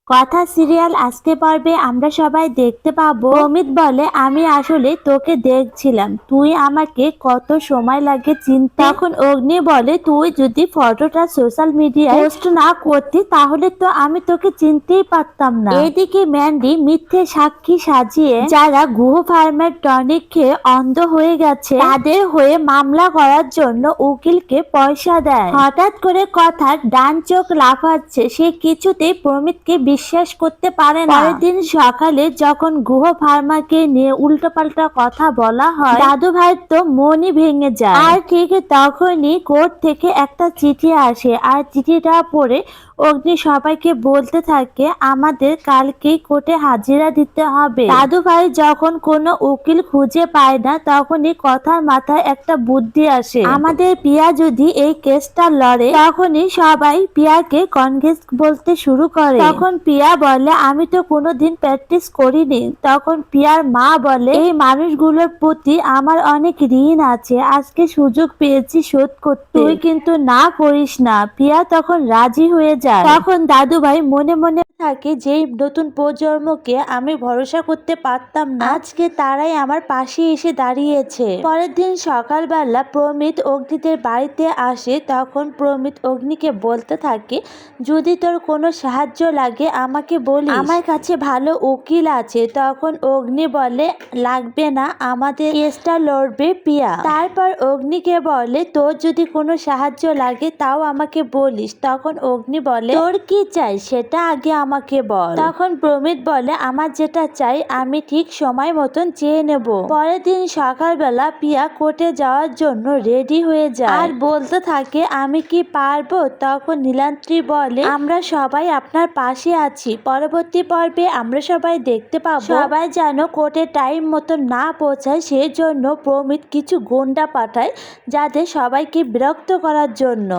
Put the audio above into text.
কথা সিরিয়াল আজকে পর্বে আমরা সবাই দেখতে পাবো অমিত বলে আমি আসলে তোকে দেখছিলাম, তুই আমাকে কত সময় লাগে চিনতে। তখন অগ্নি বলে তুই যদি ফটোটা সোশ্যাল মিডিয়ায় পোস্ট না করতি তাহলে তো আমি তোকে চিনতেই পারতাম না। এইদিকে ম্যান্ডি মিথ্যে সাক্ষী সাজিয়ে যারা গুহ ফার্মের টনিক খেয়ে অন্ধ হয়ে গেছে তাদের হয়ে মামলা করার জন্য উকিলকে পয়সা দেয়। হঠাৎ করে কথার ডান চোখ লাফাচ্ছে, সে কিছুতেই প্রমিতকে বিশ্বাস করতে পারে না। পরের দিন সকালে যখন গুহ ফার্মাকে নিয়ে উল্টোপাল্টা কথা বলা হয় দাদু ভাইয়ের তো মনই ভেঙে যায়। আর ঠিক তখনই কোর্ট থেকে একটা চিঠি আসে, আর চিঠিটা পড়ে অগ্নি সবাইকে বলতে থাকে আমাদের কালকেই কোর্টে হাজিরা দিতে হবে। দাদু ভাই যখন কোনো উকিল খুঁজে পায় না তখনই কথার মাথায় একটা বুদ্ধি আসে, আমাদের পিয়া যদি এই কেসটা লড়ে তখনই সবাই পিয়াকে কনগ্রেস বলতে শুরু করে। তখন পিয়া বলে আমি তো কোনোদিন প্র্যাকটিস করিনি। তখন পিয়ার মা বলে এই মানুষগুলোর প্রতি আমার অনেক ঋণ আছে, আজকে সুযোগ পেয়েছি শোধ করতে, তুই কিন্তু না করিস না। পিয়া তখন রাজি হয়ে যায়। তখন দাদু ভাই মনে মনে থাকে যে নতুন প্রজন্মকে আমি ভরসা করতে পারতাম না, আজকে তারাই আমার পাশে এসে দাঁড়িয়েছে। পরের দিন সকালবেলা প্রমিত অগ্নিদের বাড়িতে আসে। তখন প্রমিত অগ্নিকে বলতে থাকে যদি তোর কোনো সাহায্য লাগে আমাকে বলিস, আমার কাছে ভালো উকিল আছে। তখন অগ্নি বলে লাগবে না, আমাদের কেসটা লড়বে পিয়া। তারপর অগ্নিকে বলে তোর যদি কোনো সাহায্য লাগে তাও আমাকে বলিস। তখন অগ্নি বলে তোর কি চাই সেটা আগে আমাকে বল। তখন প্রমিত বলে আমার যেটা চাই আমি ঠিক সময় মতন চেয়ে নেব। পরের দিন সকালবেলা পিয়া কোর্টে যাওয়ার জন্য রেডি হয়ে যায় আর বলতে থাকে আমি কি পারবো। তখন নীলাদ্রি বলে আমরা সবাই আপনার পাশে আছি। পরবর্তী পর্বে আমরা সবাই দেখতে পাবো সবাই যেন কোর্টে টাইম মতো না পৌঁছায় সেই জন্য প্রমিত কিছু গুন্ডা পাঠায় যাতে সবাইকে বিরক্ত করার জন্য।